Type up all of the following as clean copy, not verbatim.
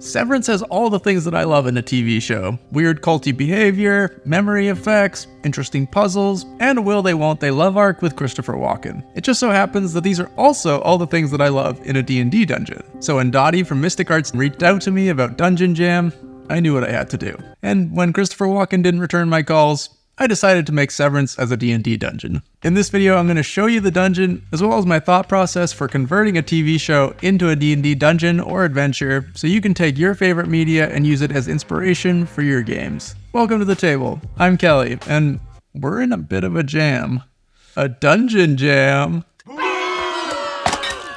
Severance has all the things that I love in a TV show. Weird culty behavior, memory effects, interesting puzzles, and a will they won't they love arc with Christopher Walken. It just so happens that these are also all the things that I love in a D&D dungeon. So when Dottie from Mystic Arts reached out to me about Dungeon Jam, I knew what I had to do. And when Christopher Walken didn't return my calls, I decided to make Severance as a D&D dungeon. In this video, I'm going to show you the dungeon, as well as my thought process for converting a TV show into a D&D dungeon or adventure, so you can take your favorite media and use it as inspiration for your games. Welcome to the table. I'm Kelly, and we're in a bit of a jam. A dungeon jam.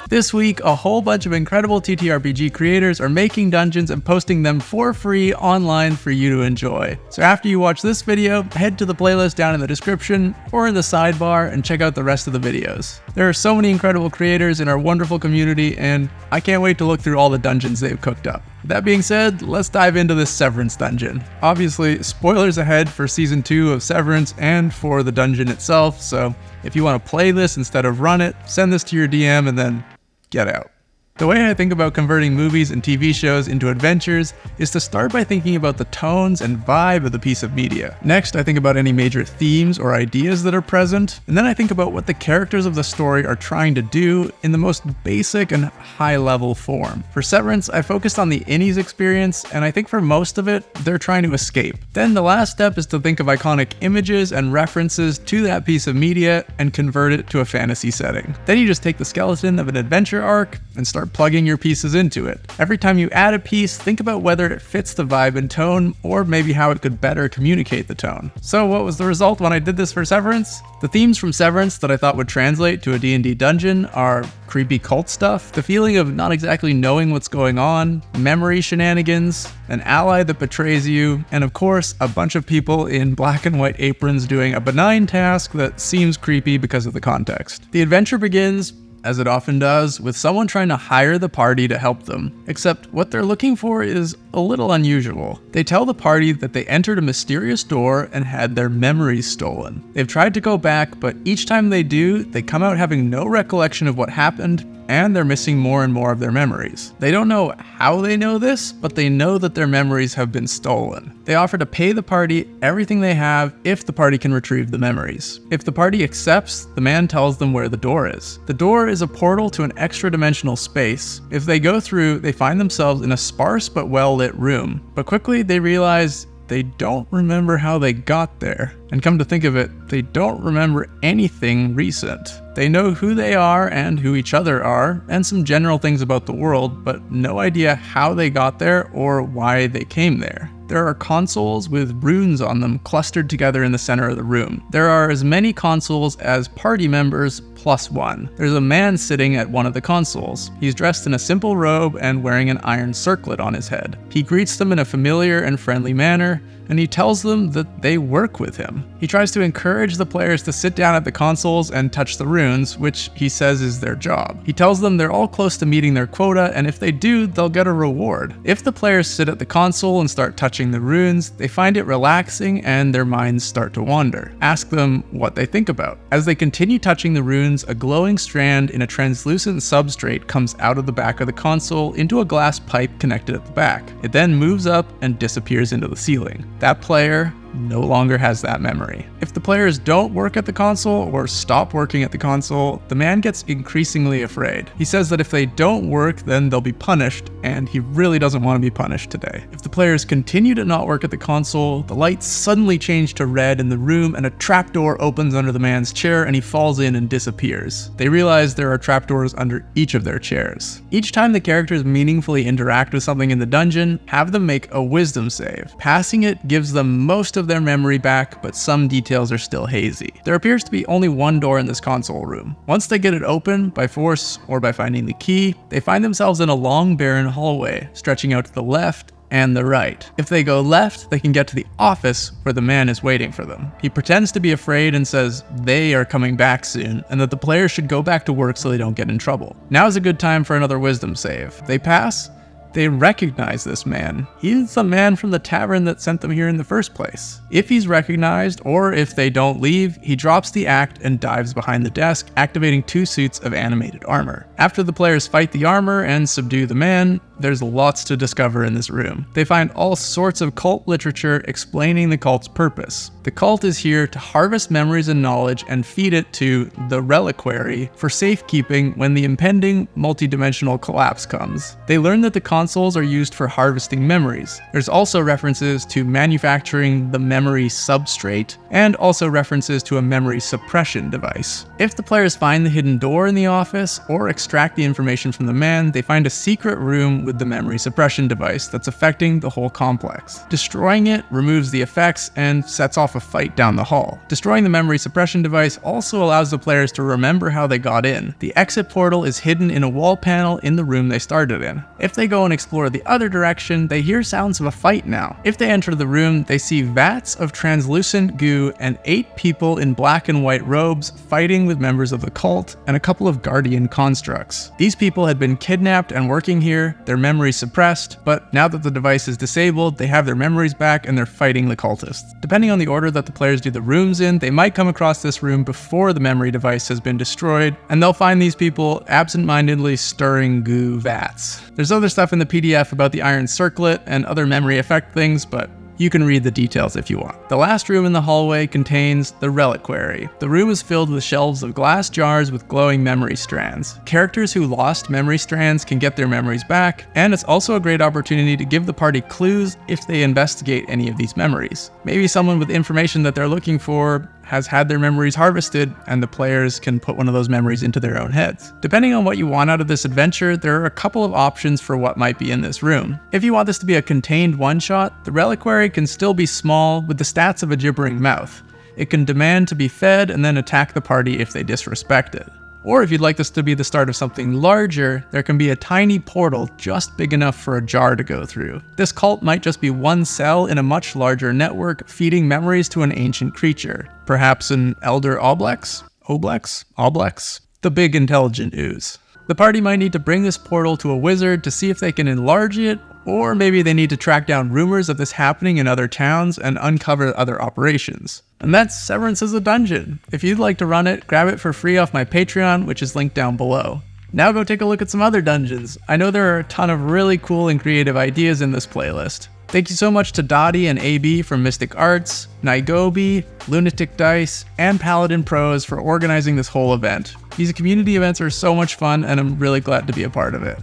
This week, a whole bunch of incredible TTRPG creators are making dungeons and posting them for free online for you to enjoy. So after you watch this video, head to the playlist down in the description or in the sidebar and check out the rest of the videos. There are so many incredible creators in our wonderful community, and I can't wait to look through all the dungeons they've cooked up. That being said, let's dive into this Severance dungeon. Obviously, spoilers ahead for Season 2 of Severance and for the dungeon itself, so if you want to play this instead of run it, send this to your DM and then get out. The way I think about converting movies and TV shows into adventures is to start by thinking about the tones and vibe of the piece of media. Next, I think about any major themes or ideas that are present, and then I think about what the characters of the story are trying to do in the most basic and high-level form. For Severance, I focused on the innies experience, and I think for most of it, they're trying to escape. Then the last step is to think of iconic images and references to that piece of media and convert it to a fantasy setting. Then you just take the skeleton of an adventure arc and start plugging your pieces into it. Every time you add a piece, think about whether it fits the vibe and tone, or maybe how it could better communicate the tone. So what was the result when I did this for Severance? The themes from Severance that I thought would translate to a D&D dungeon are creepy cult stuff, the feeling of not exactly knowing what's going on, memory shenanigans, an ally that betrays you, and of course, a bunch of people in black and white aprons doing a benign task that seems creepy because of the context. The adventure begins, as it often does, with someone trying to hire the party to help them. Except what they're looking for is a little unusual. They tell the party that they entered a mysterious door and had their memories stolen. They've tried to go back, but each time they do, they come out having no recollection of what happened, and they're missing more and more of their memories. They don't know how they know this, but they know that their memories have been stolen. They offer to pay the party everything they have if the party can retrieve the memories. If the party accepts, the man tells them where the door is. The door is a portal to an extra-dimensional space. If they go through, they find themselves in a sparse but well-lit room. But quickly they realize they don't remember how they got there. And come to think of it, they don't remember anything recent. They know who they are and who each other are, and some general things about the world, but no idea how they got there or why they came there. There are consoles with runes on them clustered together in the center of the room. There are as many consoles as party members plus one. There's a man sitting at one of the consoles. He's dressed in a simple robe and wearing an iron circlet on his head. He greets them in a familiar and friendly manner, and he tells them that they work with him. He tries to encourage the players to sit down at the consoles and touch the runes, which he says is their job. He tells them they're all close to meeting their quota, and if they do, they'll get a reward. If the players sit at the console and start touching the runes, they find it relaxing and their minds start to wander. Ask them what they think about. As they continue touching the runes, a glowing strand in a translucent substrate comes out of the back of the console into a glass pipe connected at the back. It then moves up and disappears into the ceiling. That player no longer has that memory. If the players don't work at the console or stop working at the console, the man gets increasingly afraid. He says that if they don't work, then they'll be punished, and he really doesn't want to be punished today. If the players continue to not work at the console, the lights suddenly change to red in the room and a trapdoor opens under the man's chair and he falls in and disappears. They realize there are trapdoors under each of their chairs. Each time the characters meaningfully interact with something in the dungeon, have them make a wisdom save. Passing it gives them most of their memory back, but some details are still hazy. There appears to be only one door in this console room. Once they get it open, by force or by finding the key, they find themselves in a long barren hallway, stretching out to the left and the right. If they go left, they can get to the office where the man is waiting for them. He pretends to be afraid and says they are coming back soon, and that the players should go back to work so they don't get in trouble. Now is a good time for another wisdom save. They pass. They recognize this man. He's the man from the tavern that sent them here in the first place. If he's recognized, or if they don't leave, he drops the act and dives behind the desk, activating 2 suits of animated armor. After the players fight the armor and subdue the man, there's lots to discover in this room. They find all sorts of cult literature explaining the cult's purpose. The cult is here to harvest memories and knowledge and feed it to the reliquary for safekeeping when the impending multidimensional collapse comes. They learn that the consoles are used for harvesting memories. There's also references to manufacturing the memory substrate, and also references to a memory suppression device. If the players find the hidden door in the office, or extract the information from the man, they find a secret room with the memory suppression device that's affecting the whole complex. Destroying it removes the effects and sets off a fight down the hall. Destroying the memory suppression device also allows the players to remember how they got in. The exit portal is hidden in a wall panel in the room they started in. If they go and explore the other direction, they hear sounds of a fight now. If they enter the room, they see vats of translucent goo and 8 people in black and white robes fighting with members of the cult and a couple of guardian constructs. These people had been kidnapped and working here, their memories suppressed, but now that the device is disabled, they have their memories back and they're fighting the cultists. Depending on the order that the players do the rooms in, they might come across this room before the memory device has been destroyed, and they'll find these people absent-mindedly stirring goo vats. There's other stuff in the PDF about the iron circlet and other memory effect things, but you can read the details if you want. The last room in the hallway contains the reliquary. The room is filled with shelves of glass jars with glowing memory strands. Characters who lost memory strands can get their memories back, and it's also a great opportunity to give the party clues if they investigate any of these memories. Maybe someone with information that they're looking for has had their memories harvested, and the players can put one of those memories into their own heads. Depending on what you want out of this adventure, there are a couple of options for what might be in this room. If you want this to be a contained one-shot, the reliquary can still be small with the stats of a gibbering mouth. It can demand to be fed and then attack the party if they disrespect it. Or if you'd like this to be the start of something larger, there can be a tiny portal just big enough for a jar to go through. This cult might just be one cell in a much larger network, feeding memories to an ancient creature. Perhaps an elder oblex? Oblex? The big intelligent ooze. The party might need to bring this portal to a wizard to see if they can enlarge it, or maybe they need to track down rumors of this happening in other towns and uncover other operations. And that's Severance as a Dungeon. If you'd like to run it, grab it for free off my Patreon, which is linked down below. Now go take a look at some other dungeons. I know there are a ton of really cool and creative ideas in this playlist. Thank you so much to Dottie and AB from Mystic Arts, Naigobi, Lunatic Dice, and Paladin Pros for organizing this whole event. These community events are so much fun, and I'm really glad to be a part of it.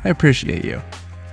I appreciate you.